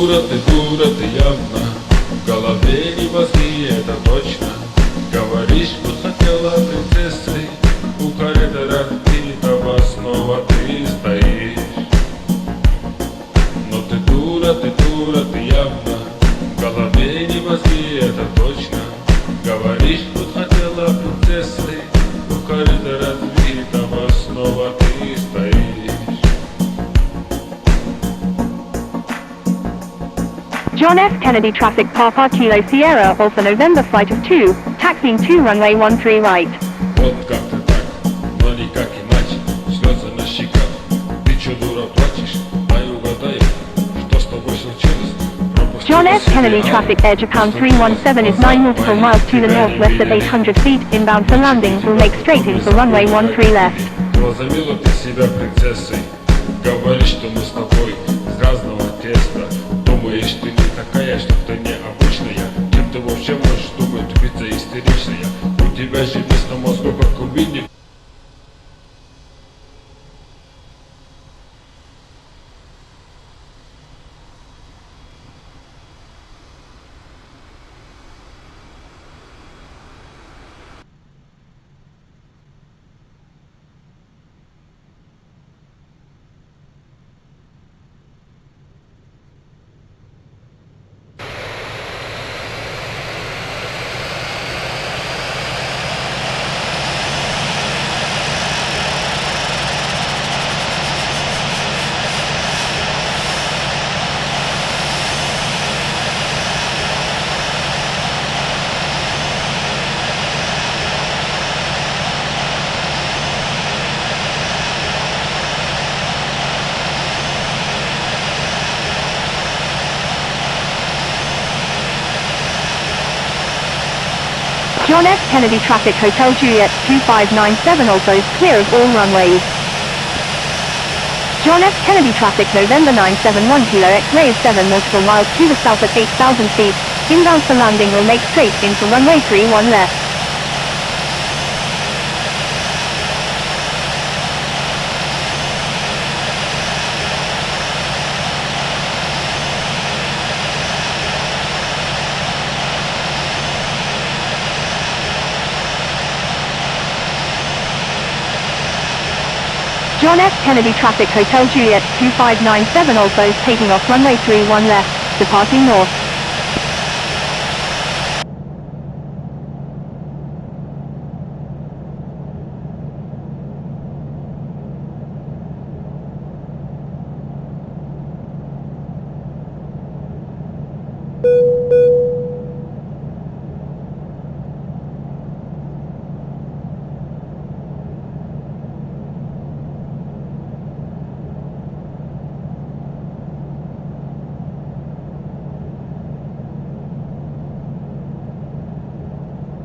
дура, ты явно. В голове не мозги, это точно. Говоришь, что хотела принцессой. У коридора разбитого снова ты стоишь. Но ты дура, ты явно. В голове не мозги, это точно. Говоришь, что хотела принцессой. У коридора разбитого снова ты стоишь. John F. Kennedy traffic Papa Kilo Sierra Alpha November flight of 2, taxiing 2 runway 13 right. Вот как-то так, но никак иначе. Слезы на щеках, ты чё, дура, плачешь? Дай угадай, что с тобой случилось? John F. Kennedy traffic Air Japan 317 is 9 nautical miles to the northwest at 800 feet, inbound for landing, will make straight in for runway 13 left. Возомнила ты себя принцессой. Говоришь, что мы с тобой из разного теста. Думаешь, ты не такая, что ты необычная. Кем ты вообще можешь думать, тупица истеричная? У тебя же вместо мозгов как кубинник. John F. Kennedy traffic Hotel Juliet 2597 also is clear of all runways. John F. Kennedy traffic November 971 Kilo X-ray is 7 nautical miles to the south at 8,000 feet. Inbound for landing will make straight in for runway 31 left. John F. Kennedy traffic Hotel Juliet 2597 also is taking off runway 31 left, departing north.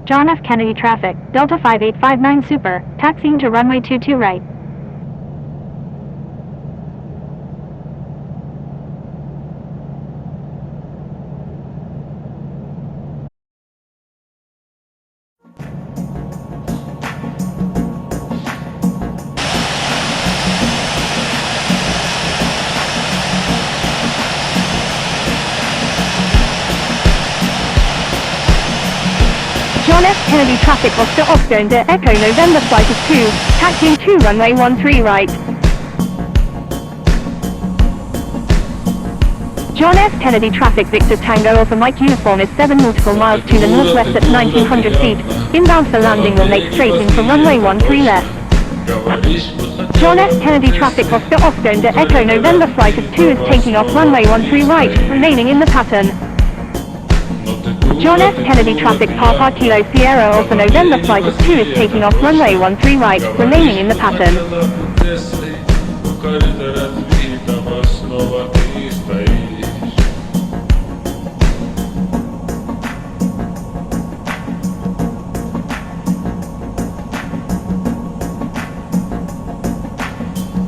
John F. Kennedy traffic, Delta 5859 Super, taxiing to runway 22 right. John F. Kennedy traffic Oscar into Echo November flight of 2, taxiing 2 runway 13 right. John F. Kennedy traffic Victor Tango Alpha Mike uniform is 7 nautical miles to the northwest at 1900 feet. Inbound for landing will make straight in for runway 13 left. John F. Kennedy traffic Oscar into Echo November flight of 2 is taking off runway 13 right, remaining in the pattern. John F. Kennedy traffic Papa Kilo Sierra Alpha November flight of 2 is taking off runway 13 right, remaining in the pattern.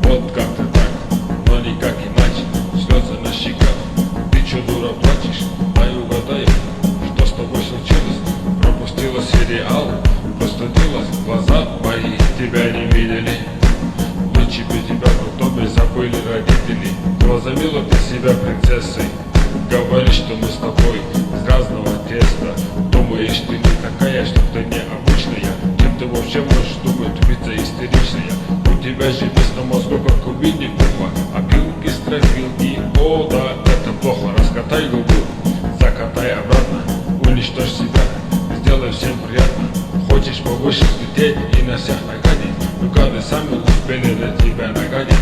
Вот как-то так, но никак иначе. Слезы на щеках, ты чё, дура, плачешь? Дай угадай, что с тобой случилось? Пропустила сериал, простудилась, глаза мои тебя не видели. Вычепи тебя в доме, забыли родители. Возомнила ты себя принцессой. Говоришь, что мы с тобой из разного теста. Думаешь, ты не такая, что ты необычная. Кем ты вообще можешь думать, убийца истеричная? У тебя же вместо мозга, как у Винни-Пуха, опилки, стропилки. О, да, это плохо. Раскатай губу, закатай обратно, уничтожь себя, сделай всем приятно. Хочешь повыше взлететь и на всех нагадить, ну гады сами успели на тебя нагадить.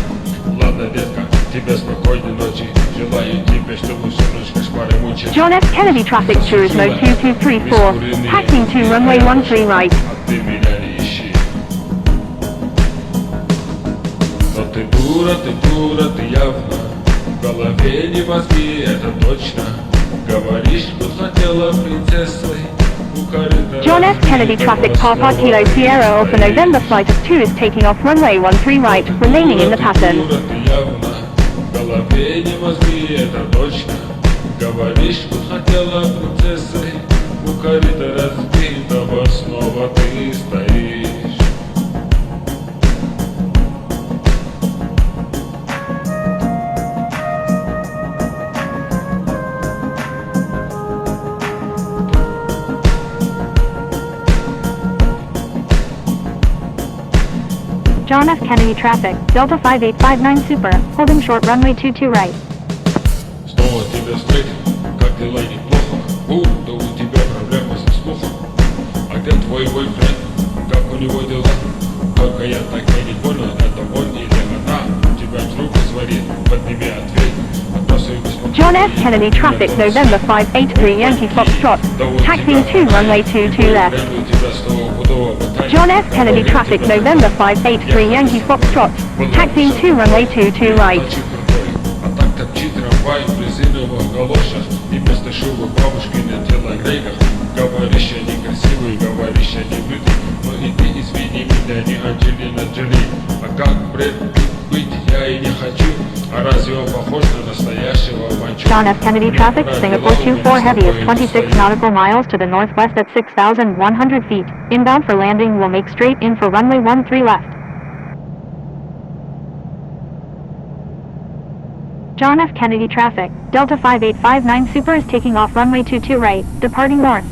Ладно, детка, тебе спокойной ночи. Желаю тебе, чтобы всю ночь кошмары мучили. John F. Kennedy traffic Turismo 2234, taxiing to runway 13 right. А ты меня не ищи. Но ты дура, ты явно. В голове не возьми, это точно. Говоришь, что хотела принцессой. John F. Kennedy traffic Papa Kilo Sierra Alpha November flight of 2 is taking off runway 13 right, remaining in the pattern. В голове не возьми, это точно. Говоришь, что хотела принцессой. У корыта разбитого снова ты стоишь. John F. Kennedy traffic, Delta 5859 Super, holding short runway 22 right. Снова тебя встретил, как дела неплохо. Да у тебя проблемы со слухом. А где твой бойфренд, как у него дела? Только я так и не понял, это он или она. Тебя трубку сварит, подними ответ. John F. Kennedy traffic November 583 Yankee Foxtrot, taxiing to runway 22 left. John F. Kennedy traffic November 583 Yankee Foxtrot, taxiing to runway 22 right. А так топчи трамвай в резиновых галошах и вместо шубы бабушки на телогрейках. Говоришь, я некрасивый, говоришь, я не бритый. Но и ты извини меня, не Анджелина Джоли. А как Брэд Питт быть я и не хочу. А разве он похож на настоящего авантюра? John F. Kennedy traffic Singapore 24 heavy is 26 nautical miles to the northwest at 6,100 feet. Inbound for landing will make straight in for runway 13 left. John F. Kennedy traffic, Delta 5859 Super is taking off runway 22 right, departing north.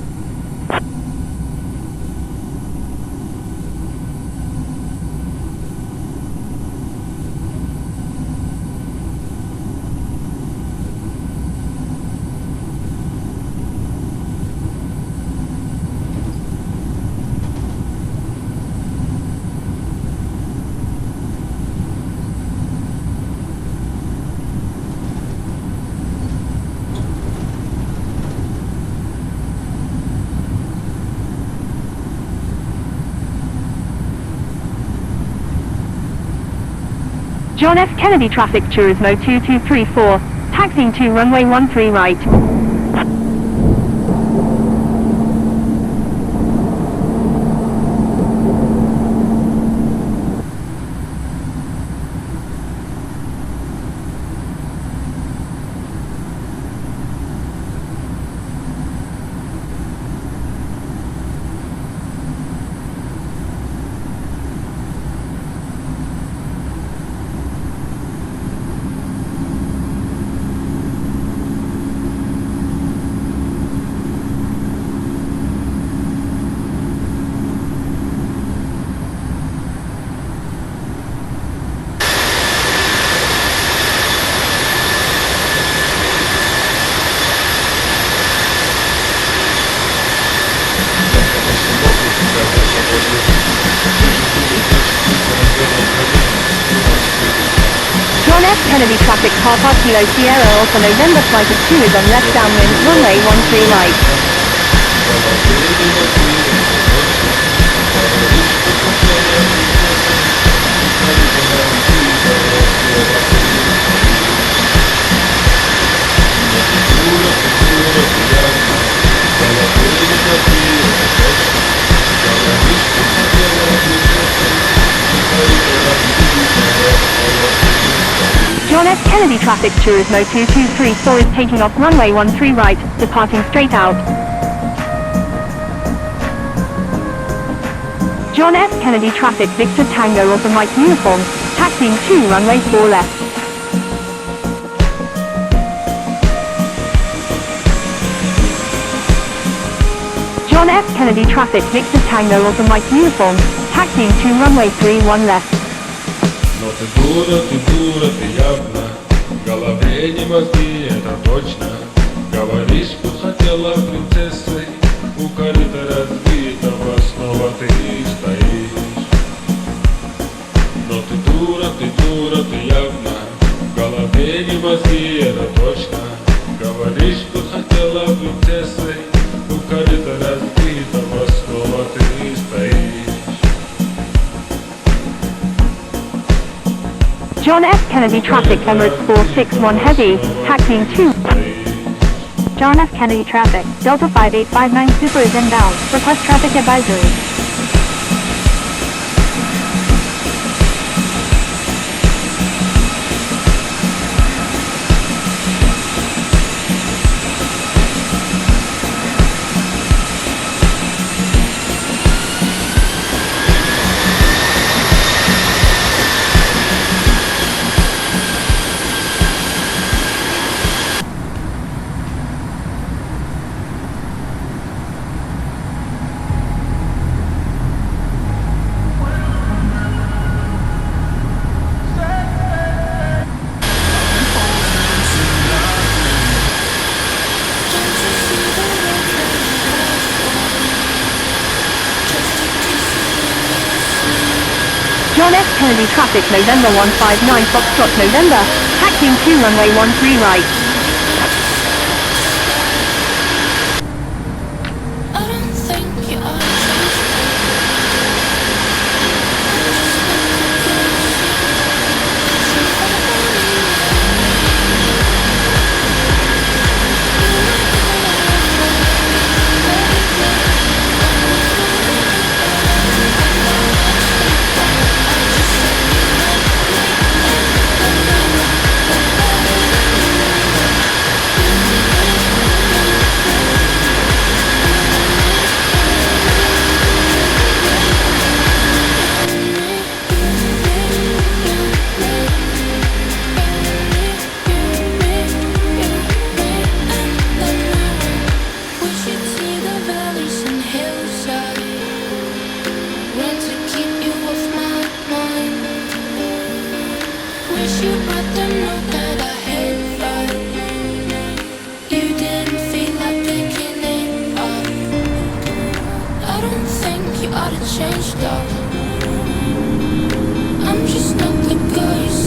John F. Kennedy traffic Turismo 2234, taxiing to runway 13 right. John F. Kennedy traffic Papa Kilo Sierra Alpha November flight of 2 is on left downwind runway 13 right. John F. Kennedy traffic Turismo 2234 is taking off runway 13 right, departing straight out. John F. Kennedy traffic Victor Tango Alpha Mike uniform, taxiing to runway 4 left. F. Kennedy traffic, Victor Tango Alpha Mike uniform, taxiing to runway 31 left. Но ты дура, ты явно, в голове не мозги, это точно. Говоришь, будь хотела принцессой, у корыта разбитого снова ты стоишь. Но ты дура, ты явно, в голове не мозги, это точно. Говоришь, будь хотела принцессой, у корыта разбитого снова ты стоишь. John F. Kennedy traffic, Emirates 461 heavy, taxiing to John F. Kennedy traffic, Delta 5859 Super is inbound, request traffic advisory. John F. Kennedy traffic, November 159 Foxtrot November, taxiing to runway 13 right. I don't think you are. You brought the note that I hate, but you didn't feel like picking it up. I don't think you ought to change, though. I'm just not the girl you